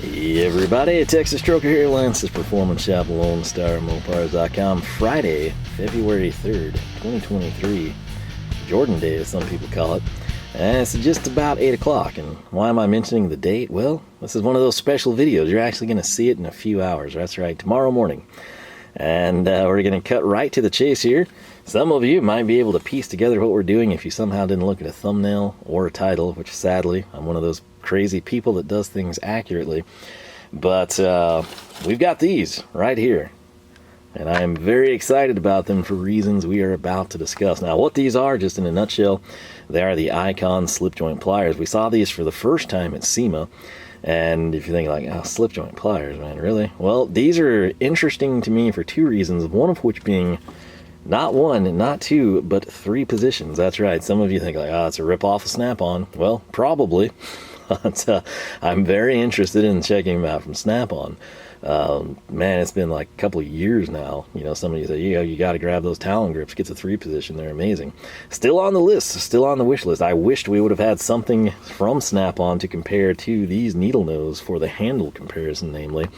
Hey everybody, Texas Stroker here, Lance's Performance Shop, Lone Star Mopars.com. Friday, February 3rd, 2023. Jordan Day, as some people call it. And it's just about 8 o'clock. And why am I mentioning the date? Well, this is one of those special videos. You're actually going to see it in a few hours. That's right, tomorrow morning. And we're going to cut right to the chase here. Some of you might be able to piece together what we're doing if you somehow didn't look at a thumbnail or a title, which sadly, I'm one of those crazy people that does things accurately. But we've got these right here. And I am very excited about them for reasons we are about to discuss. Now, what these are, just in a nutshell, they are the Icon Slip Joint Pliers. We saw these for the first time at SEMA. And if you think like, oh, slip joint pliers, man, really? Well, these are interesting to me for two reasons, one of which being not one, not two, but three positions. That's right. Some of you think like, oh, it's a rip-off of Snap-on. Well, probably. But I'm very interested in checking them out from Snap-on. Man, it's been like a couple of years now. You know, some of you say, you got to grab those Talon grips, get to 3-position. They're amazing. Still on the list, still on the wish list. I wished we would have had something from Snap-on to compare to these needle nose for the handle comparison, namely.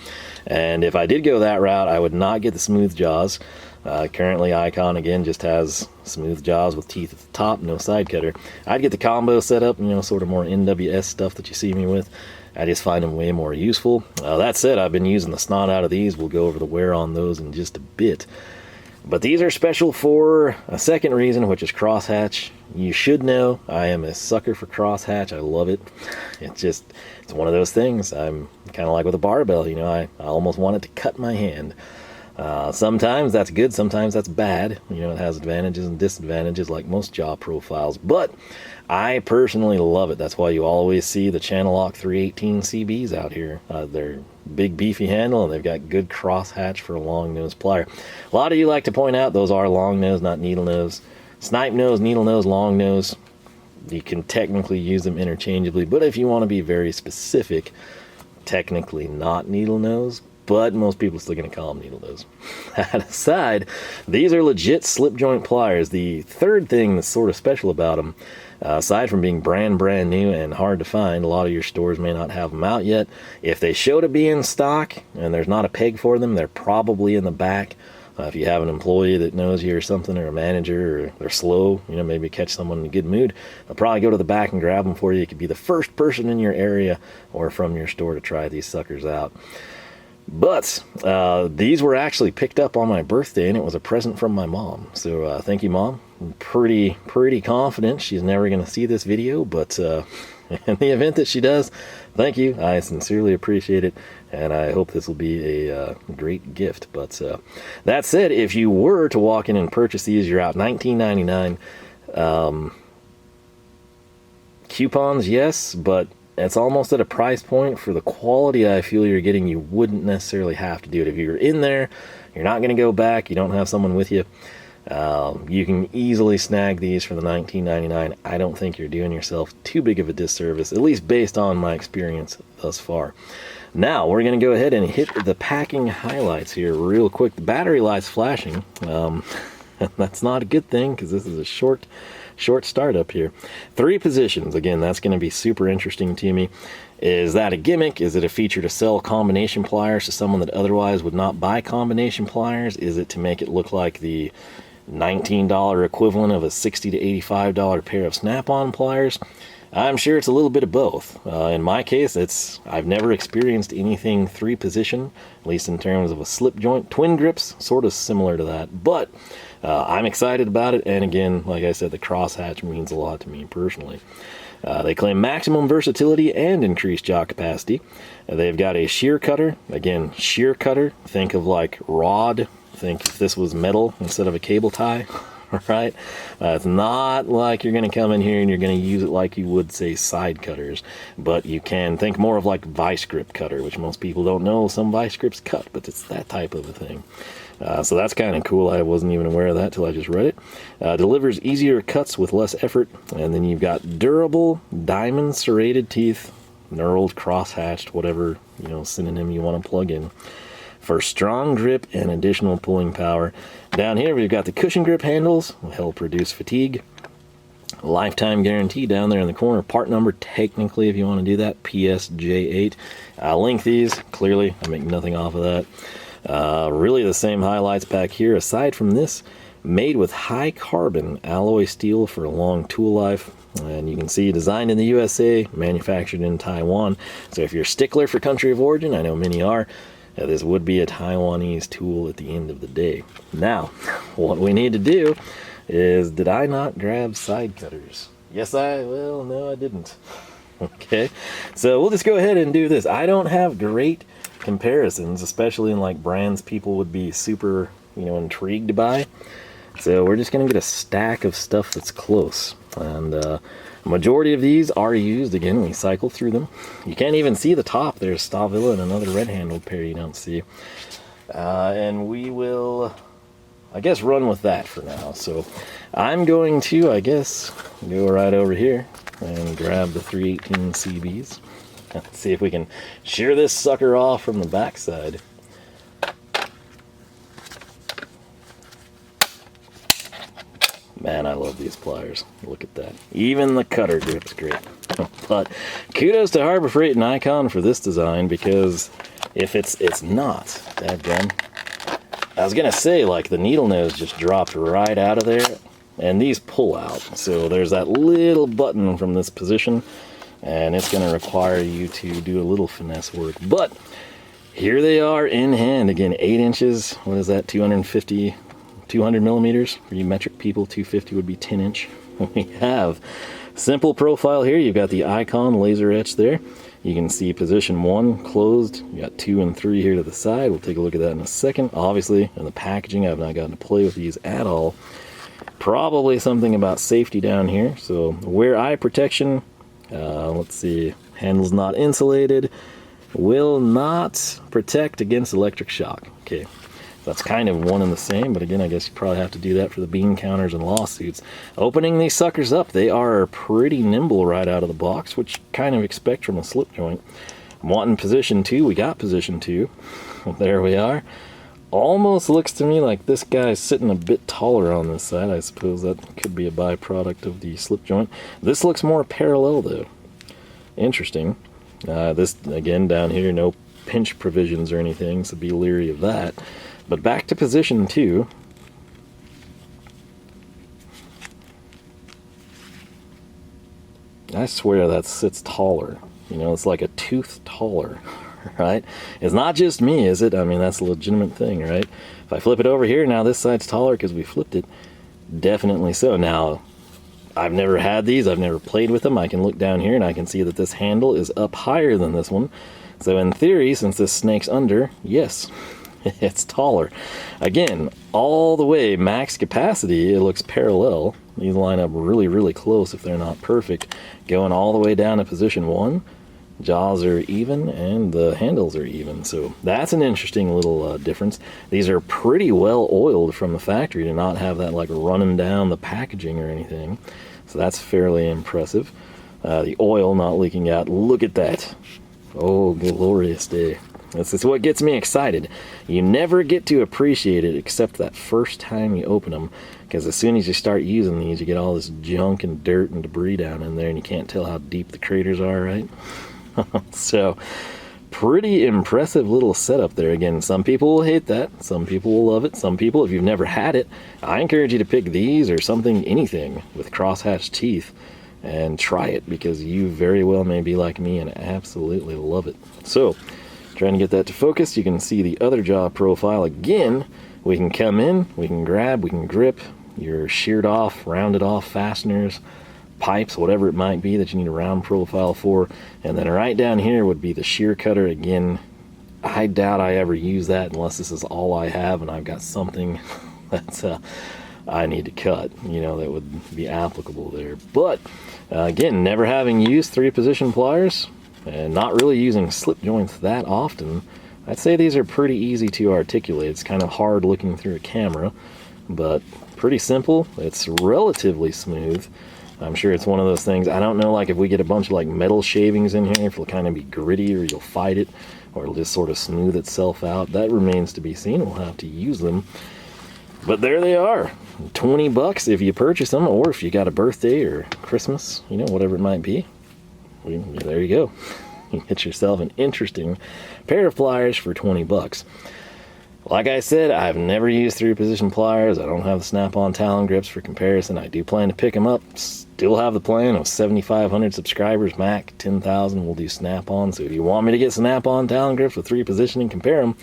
And if I did go that route, I would not get the smooth jaws. Currently, Icon, again, just has smooth jaws with teeth at the top, no side cutter. I'd get the combo set up, you know, sort of more NWS stuff that you see me with. I just find them way more useful. That said, I've been using the snot out of these. We'll go over the wear on those in just a bit. But these are special for a second reason, which is crosshatch. You should know I am a sucker for crosshatch. I love it. It's one of those things. I'm kind of like with a barbell, you know, I almost want it to cut my hand. Sometimes that's good, sometimes that's bad. You know, it has advantages and disadvantages like most jaw profiles, but I personally love it. That's why you always see the Channellock 318 CBs out here. They're big beefy handle and they've got good crosshatch for a long nose plier. A lot of you like to point out those are long nose, not needle nose. Snipe nose, needle nose, long nose. You can technically use them interchangeably, but if you want to be very specific, technically not needle nose. But most people are still going to call them needle nose. That aside, these are legit slip joint pliers. The third thing that's sort of special about them, aside from being brand new and hard to find, a lot of your stores may not have them out yet. If they show to be in stock and there's not a peg for them, they're probably in the back. If you have an employee that knows you or something, or a manager, or they're slow, you know, maybe catch someone in a good mood, they'll probably go to the back and grab them for you. You could be the first person in your area or from your store to try these suckers out. But these were actually picked up on my birthday, and it was a present from my mom. So thank you, Mom. I'm pretty confident she's never going to see this video, but in the event that she does, thank you. I sincerely appreciate it, and I hope this will be a great gift. But that said, if you were to walk in and purchase these, you're out $19.99. Coupons, yes, but it's almost at a price point for the quality I feel you're getting. You wouldn't necessarily have to do it. If you're in there, you're not going to go back, you don't have someone with you, you can easily snag these for the $19.99. I don't think you're doing yourself too big of a disservice, at least based on my experience thus far. Now, we're going to go ahead and hit the packing highlights here real quick. The battery light's flashing. That's not a good thing because this is a short startup here. 3 positions, again, that's going to be super interesting to me. Is that a gimmick? Is it a feature to sell combination pliers to someone that otherwise would not buy combination pliers? Is it to make it look like the $19 equivalent of a $60 to $85 pair of Snap-on pliers? I'm sure it's a little bit of both. In my case, I've never experienced anything 3-position, at least in terms of a slip joint. Twin grips, sort of similar to that, but I'm excited about it, and again, like I said, the crosshatch means a lot to me personally. They claim maximum versatility and increased jaw capacity. They've got a shear cutter. Again, shear cutter, think of like rod. Think if this was metal instead of a cable tie. Right? It's not like you're going to come in here and you're going to use it like you would, say, side cutters, but you can think more of like vice grip cutter, which most people don't know. Some vice grips cut, but it's that type of a thing. So that's kind of cool. I wasn't even aware of that till I just read it. Delivers easier cuts with less effort, and then you've got durable diamond serrated teeth, knurled, crosshatched, whatever, you know, synonym you want to plug in, for strong grip and additional pulling power. Down here we've got the cushion grip handles, will help reduce fatigue. Lifetime guarantee down there in the corner. Part number, technically, if you want to do that, PSJ8. I'll link these. Clearly, I make nothing off of that. Really the same highlights back here. Aside from this, made with high carbon alloy steel for a long tool life. And you can see designed in the USA, manufactured in Taiwan. So if you're a stickler for country of origin, I know many are, this would be a Taiwanese tool at the end of the day. Now, what we need to do is, did I not grab side cutters? Well, no, I didn't. Okay, so we'll just go ahead and do this. I don't have great comparisons, especially in like brands people would be super, intrigued by. So we're just gonna get a stack of stuff that's close. And majority of these are used. Again, we cycle through them. You can't even see the top. There's Stavilla and another red-handled pair you don't see. And we will, I guess, run with that for now. So I'm going to, I guess, go right over here and grab the 318 CBs. Let's see if we can shear this sucker off from the backside. Man, I love these pliers. Look at that. Even the cutter grip's great. But kudos to Harbor Freight and Nikon for this design, because if it's not, dadgum. I was gonna say, like, the needle nose just dropped right out of there, and these pull out. So there's that little button from this position, and it's gonna require you to do a little finesse work. But here they are in hand. Again, 8 inches. What is that? 200 millimeters. For you metric people, 250 would be 10 inch. We have simple profile here. You've got the icon laser etched there. You can see position 1 closed. You got 2 and 3 here to the side. We'll take a look at that in a second. Obviously, in the packaging, I've not gotten to play with these at all. Probably something about safety down here. So wear eye protection. Let's see. Handle's not insulated. Will not protect against electric shock. Okay. That's kind of one and the same, but again, I guess you probably have to do that for the bean counters and lawsuits. Opening these suckers up, they are pretty nimble right out of the box, which you kind of expect from a slip joint. I'm wanting position 2. We got position 2. There we are. Almost looks to me like this guy's sitting a bit taller on this side. I suppose that could be a byproduct of the slip joint. This looks more parallel, though. Interesting. This, again, down here, no pinch provisions or anything, so be leery of that. But back to position 2. I swear that sits taller. It's like a tooth taller, right? It's not just me, is it? I mean, that's a legitimate thing, right? If I flip it over here, now this side's taller because we flipped it. Definitely so. Now, I've never had these. I've never played with them. I can look down here and I can see that this handle is up higher than this one. So in theory, since this snake's under, yes, it's taller. Again, all the way max capacity, it looks parallel. These line up really, really close if they're not perfect. Going all the way down to position 1, jaws are even and the handles are even. So that's an interesting little difference. These are pretty well oiled from the factory to not have that like running down the packaging or anything. So that's fairly impressive. The oil not leaking out. Look at that. Oh, glorious day. This is what gets me excited. You never get to appreciate it except that first time you open them, because as soon as you start using these, you get all this junk and dirt and debris down in there, and you can't tell how deep the craters are, right? So, pretty impressive little setup there. Again, some people will hate that. Some people will love it. Some people, if you've never had it, I encourage you to pick these or something, anything with crosshatched teeth, and try it, because you very well may be like me and absolutely love it. So, trying to get that to focus, you can see the other jaw profile. Again, we can come in, we can grab, we can grip your sheared off, rounded off fasteners, pipes, whatever it might be that you need a round profile for. And then right down here would be the shear cutter. Again, I doubt I ever use that unless this is all I have and I've got something that's I need to cut, that would be applicable there. But again, never having used 3-position pliers, and not really using slip joints that often, I'd say these are pretty easy to articulate. It's kind of hard looking through a camera, but pretty simple. It's relatively smooth. I'm sure it's one of those things, I don't know, like if we get a bunch of like metal shavings in here, if it'll kind of be gritty or you'll fight it, or it'll just sort of smooth itself out. That remains to be seen. We'll have to use them. But there they are, 20 bucks if you purchase them, or if you got a birthday or Christmas, you know, whatever it might be. There you go. You get yourself an interesting pair of pliers for 20 bucks. Like I said, I've never used thru position pliers. I don't have the snap-on Talon grips for comparison. I do plan to pick them up. Still have the plan of 7,500 subscribers, max 10,000 we'll do snap-on. So if you want me to get snap-on Talon grips with thru position and compare them,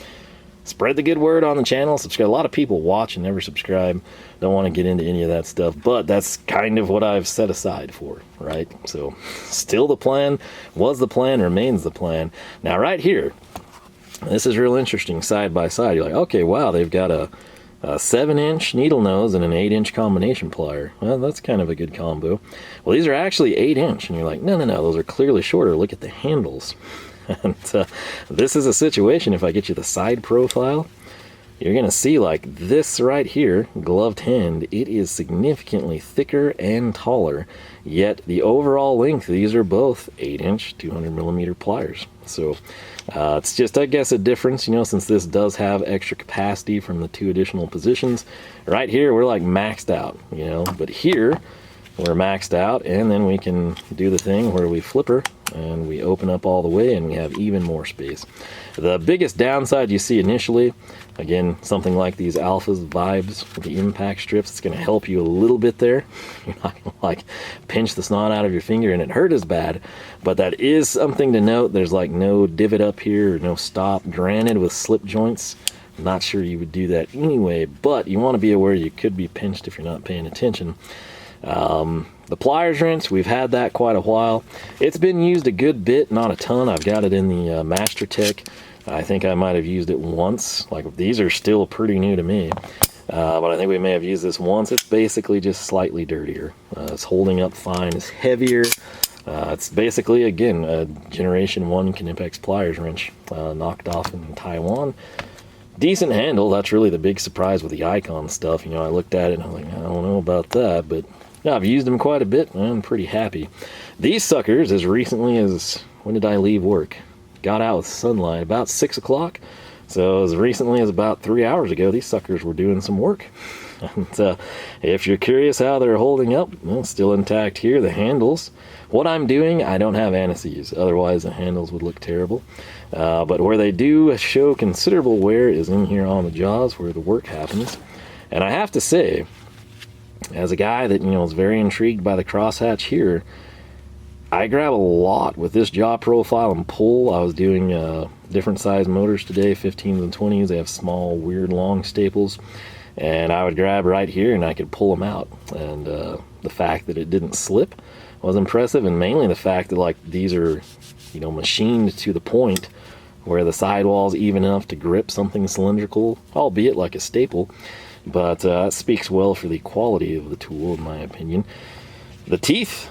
spread the good word on the channel. Subscribe. A lot of people watch and never subscribe. Don't want to get into any of that stuff, but that's kind of what I've set aside for, right? So still the plan, was the plan, remains the plan. Now right here, this is real interesting side by side. You're like, okay, wow, they've got a 7-inch needle nose and an 8-inch combination plier. Well, that's kind of a good combo. Well, these are actually 8-inch, and you're like, no, those are clearly shorter. Look at the handles. And this is a situation, if I get you the side profile, you're going to see like this right here, gloved hand, it is significantly thicker and taller, yet the overall length, these are both 8-inch 200mm pliers. So it's just, I guess, a difference, you know, since this does have extra capacity from the 2 additional positions. Right here, we're like maxed out, you know, but here, we're maxed out, and then we can do the thing where we flip her and we open up all the way and we have even more space. The biggest downside you see initially, again, something like these Alphas vibes with the impact strips, it's going to help you a little bit there. You're not going to like pinch the snot out of your finger and it hurt as bad, but that is something to note. There's like no divot up here or no stop. Granted, with slip joints, I'm not sure you would do that anyway, but you want to be aware you could be pinched if you're not paying attention. The pliers wrench, we've had that quite a while. It's been used a good bit, not a ton. I've got it in the Master Tech. I think I might have used it once. Like, these are still pretty new to me, but I think we may have used this once. It's basically just slightly dirtier. It's holding up fine. It's heavier. It's basically, again, a Generation 1 Knipex pliers wrench, knocked off in Taiwan. Decent handle. That's really the big surprise with the Icon stuff. You know, I looked at it and I'm like, I don't know about that, but yeah, I've used them quite a bit and I'm pretty happy. These suckers, as recently as, when did I leave work? Got out with sunlight about 6 o'clock. So as recently as about 3 hours ago, these suckers were doing some work. And if you're curious how they're holding up, well, still intact here. The handles, what I'm doing, I don't have anti-seize. Otherwise the handles would look terrible. But where they do show considerable wear is in here on the jaws where the work happens. And I have to say, as a guy that, you know, is very intrigued by the crosshatch here, I grab a lot with this jaw profile and pull. I was doing different size motors today, 15s and 20s. They have small, weird, long staples. And I would grab right here and I could pull them out. And the fact that it didn't slip was impressive. And mainly the fact that, like, these are, you know, machined to the point where the sidewall's even enough to grip something cylindrical, albeit like a staple. But it speaks well for the quality of the tool, in my opinion. The teeth,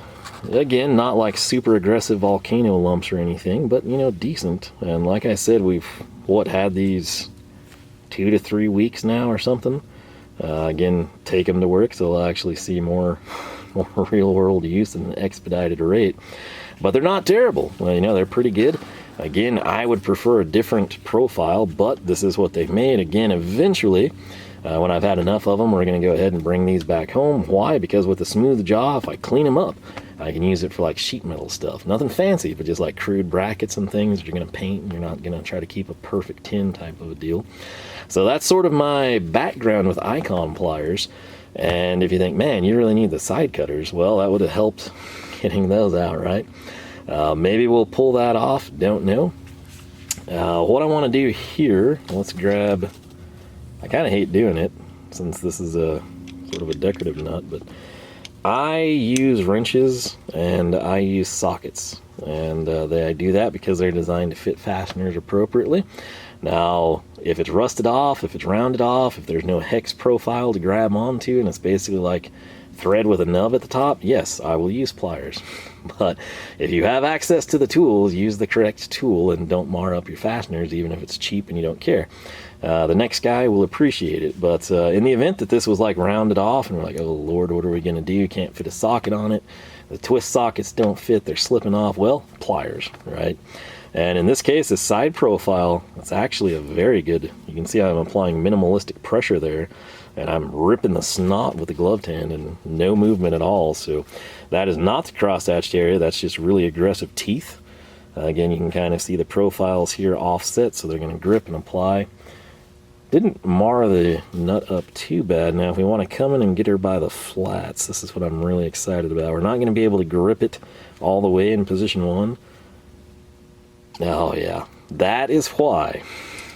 again, not like super aggressive volcano lumps or anything, but, you know, decent. And like I said, we've, had these 2 to 3 weeks now or something. Again, take them to work so they'll actually see more real world use at an expedited rate. But they're not terrible. Well, you know, they're pretty good. Again, I would prefer a different profile, but this is what they've made. Again, eventually, when I've had enough of them, we're going to go ahead and bring these back home. Why? Because with a smooth jaw, if I clean them up, I can use it for like sheet metal stuff. Nothing fancy, but just like crude brackets and things that you're going to paint, and you're not going to try to keep a perfect tin type of a deal. So that's sort of my background with Icon pliers. And if you think, man, you really need the side cutters, well, that would have helped getting those out, right? Maybe we'll pull that off, don't know. What I want to do here, let's grab, I kind of hate doing it since this is a sort of a decorative nut, but I use wrenches and I use sockets, and I do that because they're designed to fit fasteners appropriately. Now, if it's rusted off, if it's rounded off, if there's no hex profile to grab onto, and it's basically like thread with a nub at the top, yes, I will use pliers. But if you have access to the tools, use the correct tool and don't mar up your fasteners, even if it's cheap and you don't care. The next guy will appreciate it. But in the event that this was like rounded off and we're like, oh Lord, what are we gonna do? Can't fit a socket on it. The twist sockets don't fit, they're slipping off. Well, pliers, right? And in this case, the side profile, it's actually a very good, you can see I'm applying minimalistic pressure there. and I'm ripping the snot with the gloved hand and no movement at all. So that is not the crosshatched area, that's just really aggressive teeth. Again, you can kind of see the profiles here offset, so they're going to grip and apply. Didn't mar the nut up too bad. Now if we want to come in and get her by the flats, this is what I'm really excited about. We're not going to be able to grip it all the way in position 1. Oh yeah, that is why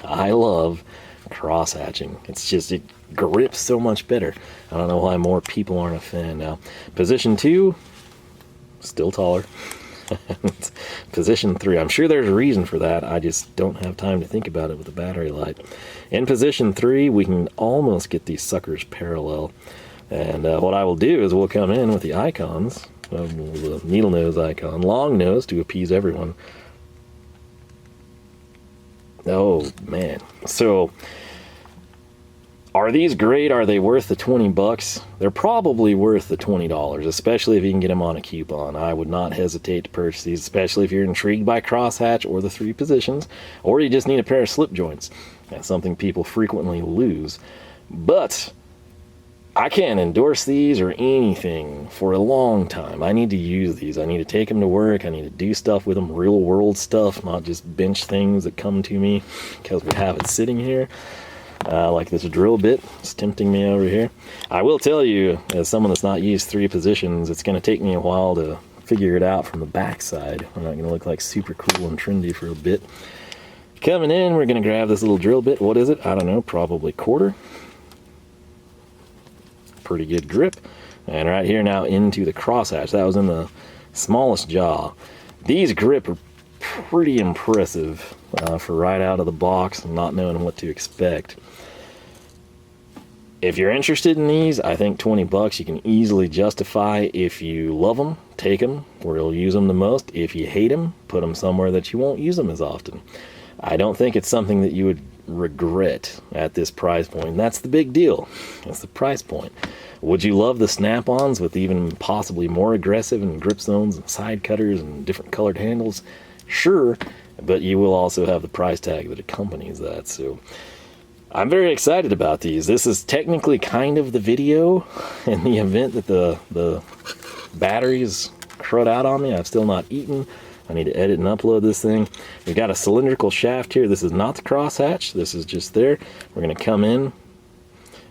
I love crosshatching. It's just, it grips so much better. I don't know why more people aren't a fan now. Position 2, still taller. Position 3, I'm sure there's a reason for that. I just don't have time to think about it with the battery light. In position 3, we can almost get these suckers parallel. And what I will do is we'll come in with the icons, the needle nose icon, long nose to appease everyone. Oh man, so are these great? Are they worth the 20 bucks? They're probably worth the $20, especially if you can get them on a coupon. I would not hesitate to purchase these, especially if you're intrigued by crosshatch or the 3 positions, or you just need a pair of slip joints. That's something people frequently lose. But I can't endorse these or anything for a long time. I need to use these. I need to take them to work. I need to do stuff with them, real world stuff, not just bench things that come to me because we have it sitting here. Like this drill bit, it's tempting me over here. I will tell you, as someone that's not used 3 positions, it's going to take me a while to figure it out from the back side. We're not going to look like super cool and trendy for a bit. Coming in, we're going to grab this little drill bit. What is it? I don't know, probably 1/4. Pretty good grip. And right here now into the crosshatch. That was in the smallest jaw. These grip are pretty impressive for right out of the box and not knowing what to expect. If you're interested in these, I think 20 bucks you can easily justify. If you love them, take them where you'll use them the most. If you hate them, put them somewhere that you won't use them as often. I don't think it's something that you would regret at this price point. That's the big deal. That's the price point. Would you love the snap-ons with even possibly more aggressive and grip zones and side cutters and different colored handles? Sure, but you will also have the price tag that accompanies that. So I'm very excited about these. This is technically kind of the video in the event that the batteries crud out on me. I've still not eaten. I need to edit and upload this thing. We've got a cylindrical shaft here. This is not the crosshatch. This is just there. We're going to come in.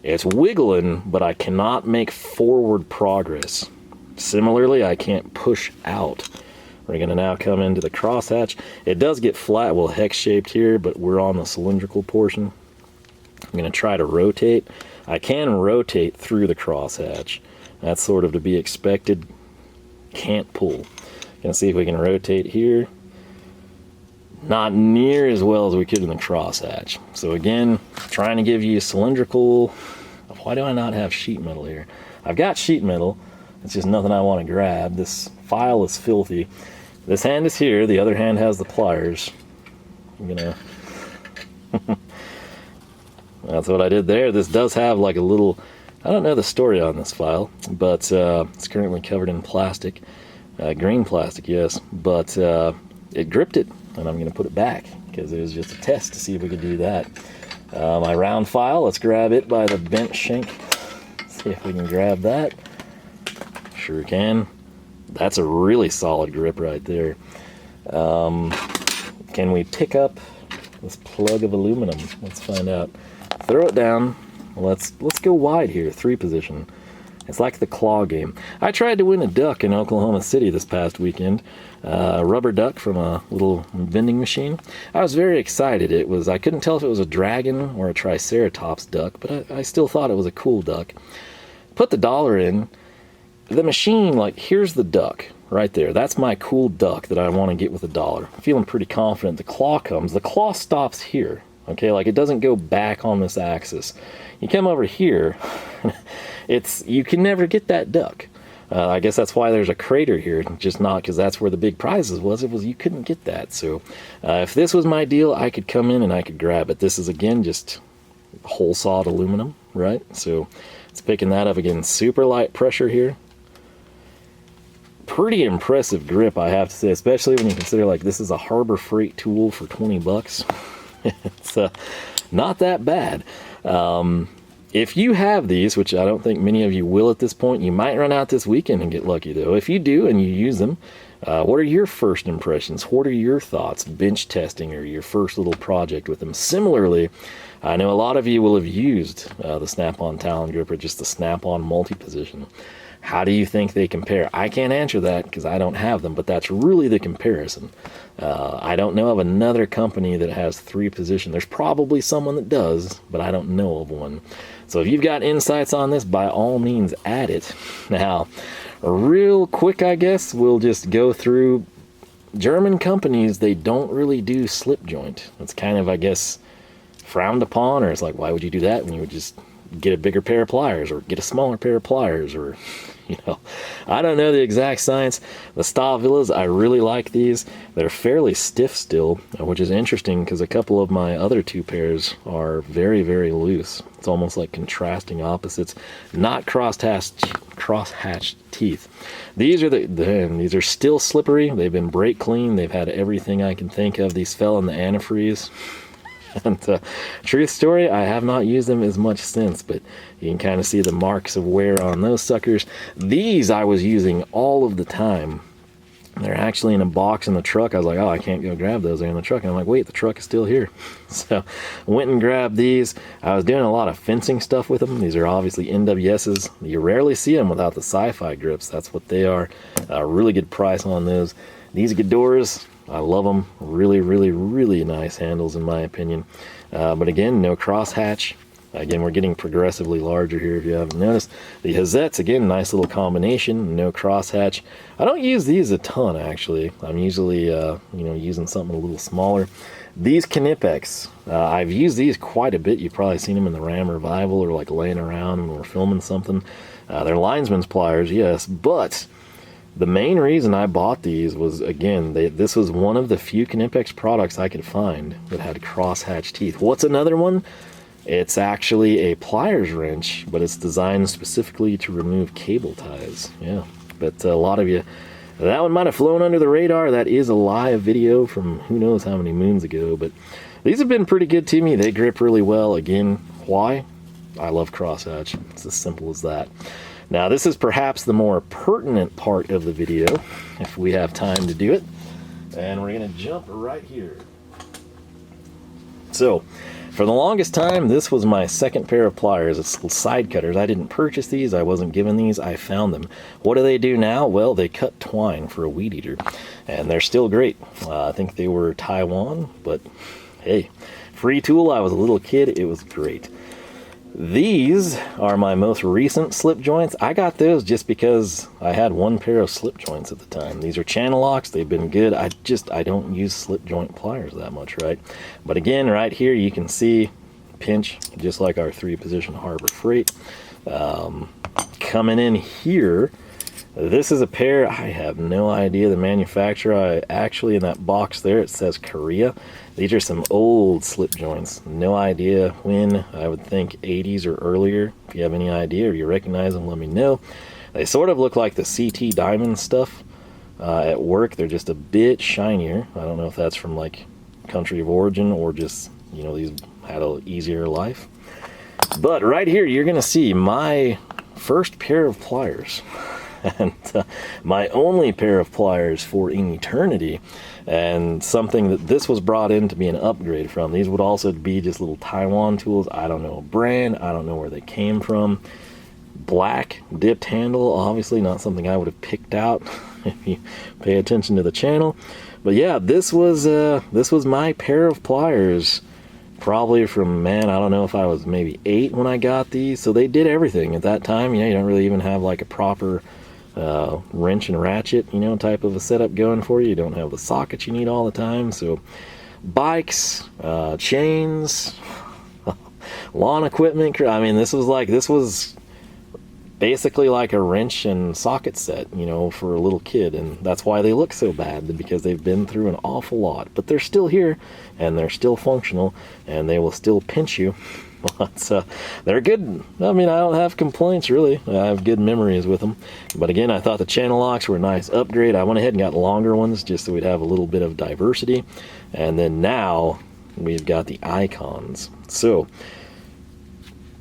It's wiggling, but I cannot make forward progress. Similarly, I can't push out. We're going to now come into the crosshatch. It does get flat, well, hex-shaped here, but we're on the cylindrical portion. I'm going to try to rotate. I can rotate through the crosshatch. That's sort of to be expected. Can't pull. Gonna see if we can rotate here. Not near as well as we could in the crosshatch. So again, trying to give you cylindrical. Why do I not have sheet metal here? I've got sheet metal. It's just nothing I want to grab. This file is filthy. This hand is here. The other hand has the pliers. I'm gonna. That's what I did there. This does have like a little. I don't know the story on this file, but it's currently covered in plastic. Green plastic, yes, but it gripped it, and I'm going to put it back because it was just a test to see if we could do that. My round file, let's grab it by the bent shank. See if we can grab that. Sure can. That's a really solid grip right there. Can we pick up this plug of aluminum? Let's find out. Throw it down. Let's go wide here, 3 position. It's like the claw game. I tried to win a duck in Oklahoma City this past weekend. A rubber duck from a little vending machine. I was very excited. I couldn't tell if it was a dragon or a triceratops duck, but I still thought it was a cool duck. Put the dollar in. The machine, like, here's the duck right there. That's my cool duck that I want to get with $1. I'm feeling pretty confident. The claw comes. The claw stops here. Okay, like it doesn't go back on this axis. You come over here, you can never get that duck. I guess that's why there's a crater here, just not because that's where the big prizes was. It was you couldn't get that. So if this was my deal, I could come in and I could grab it. This is again just hole sawed aluminum, right? So it's picking that up again. Super light pressure here. Pretty impressive grip, I have to say, especially when you consider like this is a Harbor Freight tool for 20 bucks. It's not that bad. if you have these, which I don't think many of you will at this point, you might run out this weekend and get lucky though. If you do and you use them, what are your first impressions? What are your thoughts bench testing or your first little project with them? Similarly, I know a lot of you will have used the Snap-on Talon Grip or just the Snap-on multi-position. How do you think they compare? I can't answer that because I don't have them, but that's really the comparison. I don't know of another company that has 3-position. There's probably someone that does, but I don't know of one. So if you've got insights on this, by all means add it. Now, real quick, I guess, we'll just go through German companies. They don't really do slip joint. It's kind of, I guess, frowned upon, or it's like, why would you do that when you would just get a bigger pair of pliers or get a smaller pair of pliers, or I don't know the exact science. The Stahlvillas, I really like these. They're fairly stiff still, which is interesting because a couple of my other 2 pairs are very, very loose. It's almost like contrasting opposites. Not crosshatched teeth. These are these are still slippery. They've been brake clean. They've had everything I can think of. These fell in the antifreeze. And truth story, I have not used them as much since, but you can kind of see the marks of wear on those suckers. These I was using all of the time. They're actually in a box in the truck. I was like, oh, I can't go grab those. They're in the truck. And I'm like, wait, the truck is still here. So went and grabbed these. I was doing a lot of fencing stuff with them. These are obviously NWSs. You rarely see them without the sci-fi grips. That's what they are. Really good price on those. These Ghidorahs, I love them. Really, really, really nice handles in my opinion. But again, no crosshatch. Again, we're getting progressively larger here if you haven't noticed. The Hazettes, again, nice little combination, no crosshatch. I don't use these a ton, actually. I'm usually, using something a little smaller. These Knipex, I've used these quite a bit. You've probably seen them in the Ram Revival or like laying around when we're filming something. They're linesman's pliers, yes, but the main reason I bought these was, again, this was one of the few Knipex products I could find that had crosshatch teeth. What's another one? It's actually a pliers wrench, but it's designed specifically to remove cable ties. Yeah, but a lot of you, that one might have flown under the radar. That is a live video from who knows how many moons ago, but these have been pretty good to me. They grip really well. Again, why? I love crosshatch. It's as simple as that. Now, this is perhaps the more pertinent part of the video, if we have time to do it. And we're going to jump right here. So, for the longest time, this was my second pair of pliers. It's side cutters. I didn't purchase these. I wasn't given these. I found them. What do they do now? Well, they cut twine for a weed eater. And they're still great. I think they were Taiwan, but hey, free tool. I was a little kid. It was great. These are my most recent slip joints. I got those just because I had one pair of slip joints at the time. These are Channellocks. They've been good. I don't use slip joint pliers that much, right? But again, right here you can see pinch, just like our 3-position Harbor Freight. Coming in here, this is a pair, I have no idea the manufacturer. Actually, in that box there, it says Korea. These are some old slip joints. No idea when. I would think 80s or earlier. If you have any idea or you recognize them, let me know. They sort of look like the CT Diamond stuff at work. They're just a bit shinier. I don't know if that's from like country of origin or just, these had an easier life. But right here, you're going to see my first pair of pliers. And my only pair of pliers for an eternity, and something that this was brought in to be an upgrade from. These would also be just little Taiwan tools. I don't know a brand, I don't know where they came from. Black dipped handle, obviously not something I would have picked out if you pay attention to the channel. But yeah, this was my pair of pliers. Probably from, I don't know if I was maybe 8 when I got these. So they did everything at that time. You don't really even have like a proper wrench and ratchet, type of a setup going for you. You don't have the sockets you need all the time. So bikes, chains, lawn equipment. I mean, this was basically like a wrench and socket set, for a little kid. And that's why they look so bad, because they've been through an awful lot. But they're still here, and they're still functional, and they will still pinch you. But they're good. I mean, I don't have complaints, really. I have good memories with them. But again, I thought the Channellocks were a nice upgrade. I went ahead and got longer ones just so we'd have a little bit of diversity. And then now we've got the Icons. So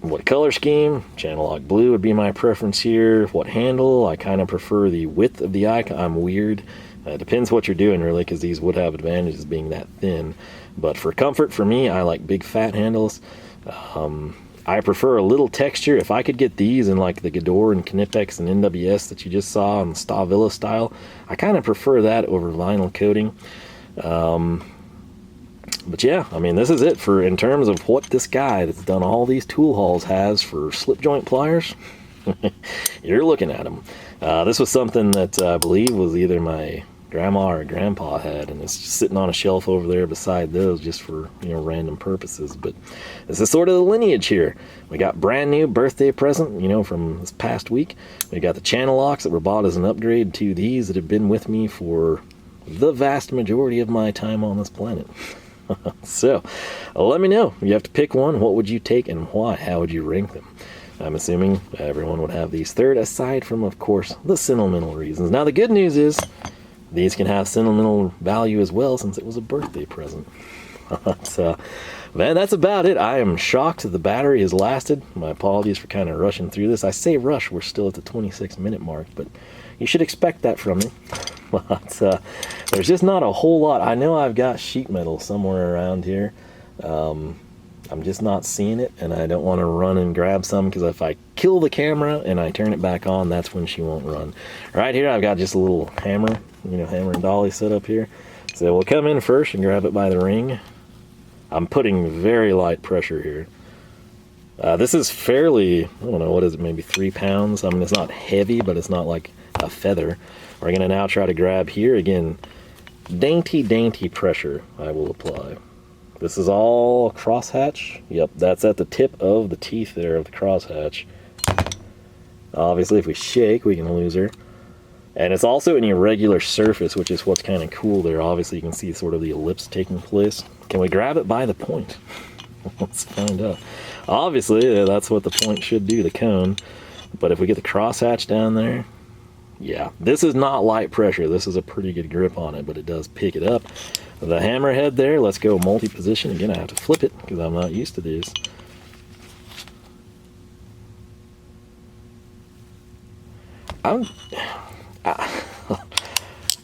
What color scheme? Channellock blue would be my preference here. What handle? I kind of prefer the width of the eye. I'm weird. Depends what you're doing, really, because these would have advantages being that thin. But for comfort, for me, I like big fat handles. I prefer a little texture. If I could get these in like the Gador and Knipex and NWS that you just saw in Stavilla style, I kind of prefer that over vinyl coating. But yeah, I mean, this is it for in terms of what this guy that's done all these tool hauls has for slip joint pliers. You're looking at them. This was something that I believe was either my grandma or grandpa had, and it's just sitting on a shelf over there beside those just for, you know, random purposes. But this is sort of the lineage here. We got brand new birthday present, you know, from this past week. We got the Channellocks that were bought as an upgrade to these that have been with me for the vast majority of my time on this planet. So let me know. You have to pick one. What would you take and why? How would you rank them? I'm assuming everyone would have these third, aside from, of course, the sentimental reasons. Now, the good news is these can have sentimental value as well, since it was a birthday present. So, man, that's about it. I am shocked that the battery has lasted. My apologies for kind of rushing through this. I say rush. We're still at the 26-minute mark, but you should expect that from me. But there's just not a whole lot. I know I've got sheet metal somewhere around here. I'm just not seeing it, and I don't want to run and grab some, because if I kill the camera and I turn it back on, that's when she won't run. Right here, I've got just a little hammer, you know, hammer and dolly set up here. So we'll come in first and grab it by the ring. I'm putting very light pressure here. This is fairly, I don't know, what is it, maybe 3 pounds? I mean, it's not heavy, but it's not like a feather. We're going to now try to grab here. Again, dainty, dainty pressure I will apply. This is all crosshatch. Yep, that's at the tip of the teeth there of the crosshatch. Obviously, if we shake, we can lose her. And it's also an irregular surface, which is what's kind of cool there. Obviously, you can see sort of the ellipse taking place. Can we grab it by the point? Let's find out. Obviously, that's what the point should do, the cone. But if we get the crosshatch down there, yeah, this is not light pressure. This is a pretty good grip on it, but it does pick it up. The hammerhead there, let's go multi-position. Again, I have to flip it because I'm not used to these.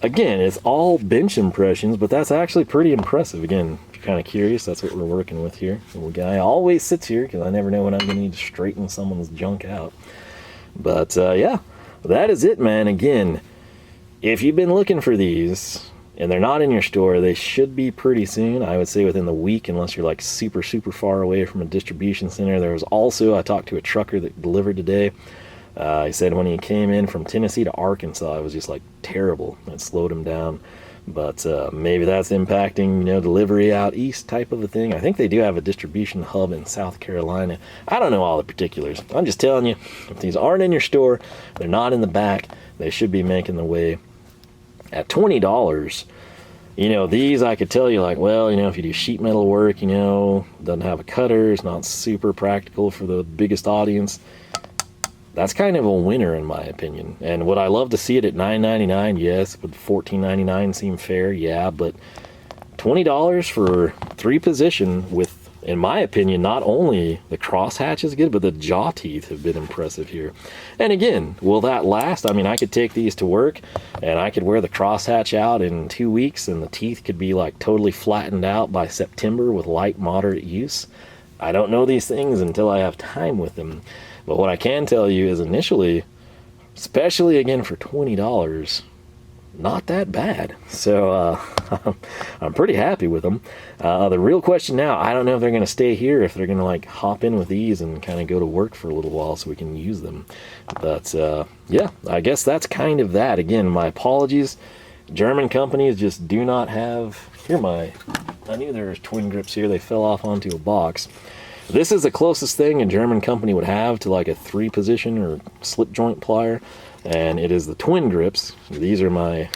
Again, it's all bench impressions, but that's actually pretty impressive. Again, if you're kind of curious, that's what we're working with here. The guy always sits here because I never know when I'm going to need to straighten someone's junk out. But yeah, that is it, man. Again, if you've been looking for these and they're not in your store, they should be pretty soon. I would say within the week, unless you're like super, super far away from a distribution center. There was also, I talked to a trucker that delivered today. He said when he came in from Tennessee to Arkansas, it was just like terrible. It slowed him down. But maybe that's impacting, you know, delivery out east type of a thing. I think they do have a distribution hub in South Carolina. I don't know all the particulars. I'm just telling you, if these aren't in your store, they're not in the back, they should be making their way. At $20, you know, these I could tell you, like, well, you know, if you do sheet metal work, you know, doesn't have a cutter, it's not super practical for the biggest audience. That's kind of a winner in my opinion. And would I love to see it at $9.99? Yes. Would $14.99 seem fair? Yeah. But $20 for 3 position with, in my opinion, not only the crosshatch is good, but the jaw teeth have been impressive here. And again, will that last? I mean, I could take these to work and I could wear the crosshatch out in 2 weeks and the teeth could be like totally flattened out by September with light, moderate use. I don't know these things until I have time with them. But what I can tell you is initially, especially again for $20, not that bad. So I'm pretty happy with them. The real question now, I don't know if they're going to stay here, if they're going to like hop in with these and kind of go to work for a little while so we can use them. But yeah, I guess that's kind of that. Again, my apologies. German companies just do not have, I knew there was twin grips here. They fell off onto a box. This is the closest thing a German company would have to like a 3 position or slip joint plier, and it is the twin grips. These are my,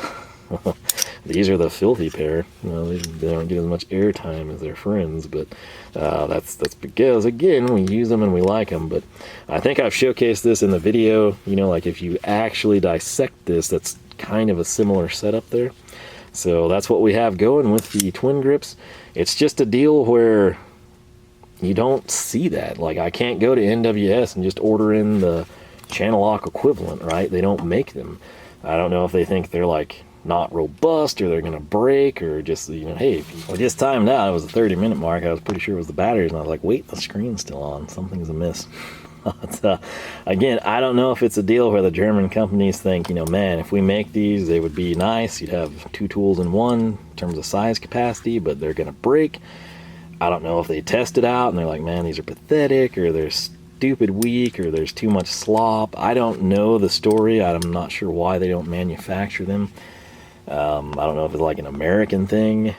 these are the filthy pair. You know, they don't get as much airtime as their friends, but that's because, again, we use them and we like them. But I think I've showcased this in the video. You know, like if you actually dissect this, that's kind of a similar setup there. So that's what we have going with the twin grips. It's just a deal where, you don't see that. Like, I can't go to NWS and just order in the Channellock equivalent, right? They don't make them. I don't know if they think they're like not robust or they're gonna break, or just, you know, hey, I just timed out. It was the 30-minute mark. I was pretty sure it was the batteries, and I was like, wait, the screen's still on. Something's amiss. But, again, I don't know if it's a deal where the German companies think, you know, man, if we make these, they would be nice. You'd have 2 tools in one in terms of size capacity, but they're gonna break. I don't know if they test it out and they're like, man, these are pathetic, or they're stupid weak, or there's too much slop. I don't know the story. I'm not sure why they don't manufacture them. I don't know if it's like an American thing.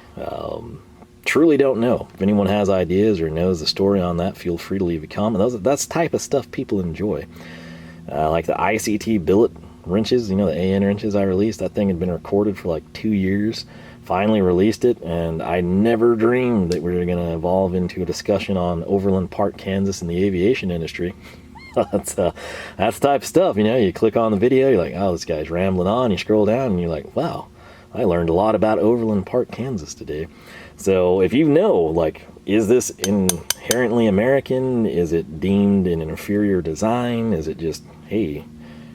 Truly don't know. If anyone has ideas or knows the story on that, feel free to leave a comment. That's the type of stuff people enjoy. Like the ICT billet wrenches, you know, the AN wrenches I released. That thing had been recorded for like 2 years. Finally released it, and I never dreamed that we were going to evolve into a discussion on Overland Park, Kansas, and the aviation industry. That's the type of stuff, you know. You click on the video, you're like, oh, this guy's rambling on. You scroll down, and you're like, wow, I learned a lot about Overland Park, Kansas today. So if you know, like, is this inherently American? Is it deemed an inferior design? Is it just, hey,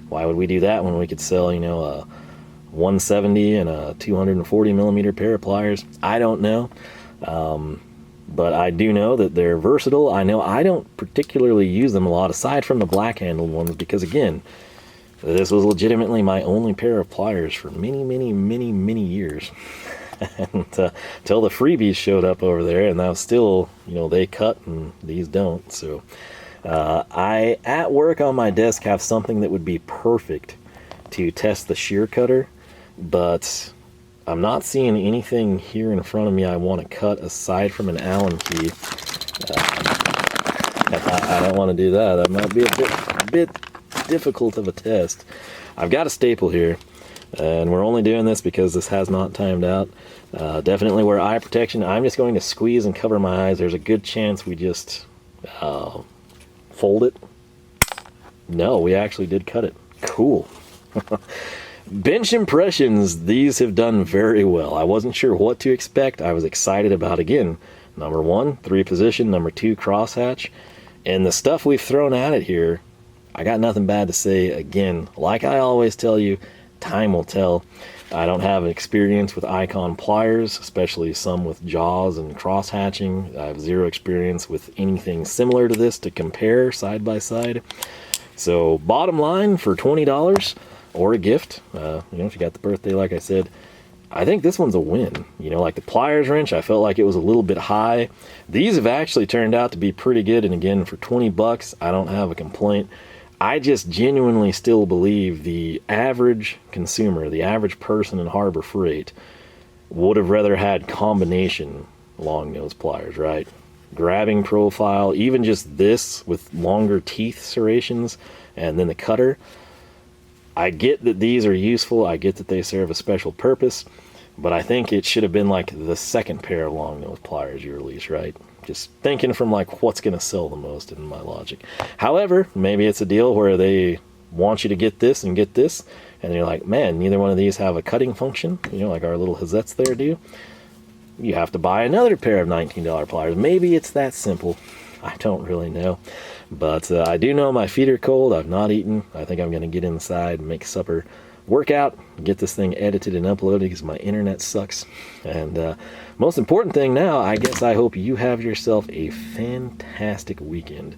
why would we do that when we could sell, you know, a 170 and a 240 millimeter pair of pliers? I don't know. But I do know that they're versatile. I know I don't particularly use them a lot, aside from the black handled ones, because again, this was legitimately my only pair of pliers for many years. And till the freebies showed up over there, and now still, you know, they cut and these don't. So I, at work on my desk, have something that would be perfect to test the shear cutter, but I'm not seeing anything here in front of me I want to cut aside from an Allen key. I don't want to do that. That might be a bit difficult of a test. I've got a staple here, and we're only doing this because this has not timed out. Definitely wear eye protection. I'm just going to squeeze and cover my eyes. There's a good chance we just fold it. No, we actually did cut it. Cool. Bench impressions. These have done very well. I wasn't sure what to expect. I was excited about, again, number 1, 3 position, number 2, crosshatch. And the stuff we've thrown at it here, I got nothing bad to say. Again, like I always tell you, time will tell. I don't have experience with icon pliers, especially some with jaws and cross hatching. I have zero experience with anything similar to this to compare side by side. So bottom line, for $20 or a gift, you know, if you got the birthday, like I said, I think this one's a win. You know, like the pliers wrench, I felt like it was a little bit high. These have actually turned out to be pretty good, and again, for 20 bucks, I don't have a complaint. I just genuinely still believe the average consumer, the average person in Harbor Freight, would have rather had combination long nose pliers, right? Grabbing profile, even just this with longer teeth serrations, and then the cutter. I get that these are useful, I get that they serve a special purpose, but I think it should have been like the second pair of long nose pliers you release, right? Just thinking from like what's going to sell the most in my logic. However, maybe it's a deal where they want you to get this and get this, and you're like, man, neither one of these have a cutting function, you know, like our little Hazettes there do. You have to buy another pair of $19 pliers. Maybe it's that simple. I don't really know. But I do know my feet are cold. I've not eaten. I think I'm going to get inside and make supper, work out, get this thing edited and uploaded because my internet sucks. And most important thing now, I guess I hope you have yourself a fantastic weekend.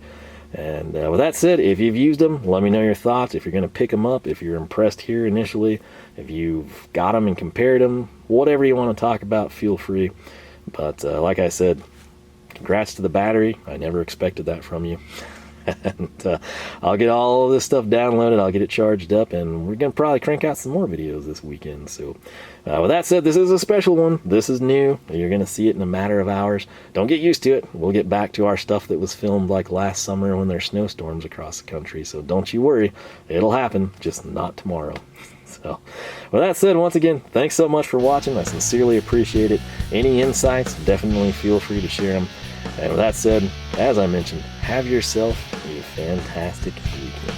And with that said, if you've used them, let me know your thoughts. If you're going to pick them up, if you're impressed here initially, if you've got them and compared them, whatever you want to talk about, feel free. But like I said, congrats to the battery. I never expected that from you. And I'll get all of this stuff downloaded, I'll get it charged up, and we're going to probably crank out some more videos this weekend. So with that said, this is a special one. This is new. You're going to see it in a matter of hours. Don't get used to it. We'll get back to our stuff that was filmed like last summer when there's snowstorms across the country. So don't you worry. It'll happen, just not tomorrow. So with that said, once again, thanks so much for watching. I sincerely appreciate it. Any insights, definitely feel free to share them. And with that said, as I mentioned, have yourself a fantastic weekend.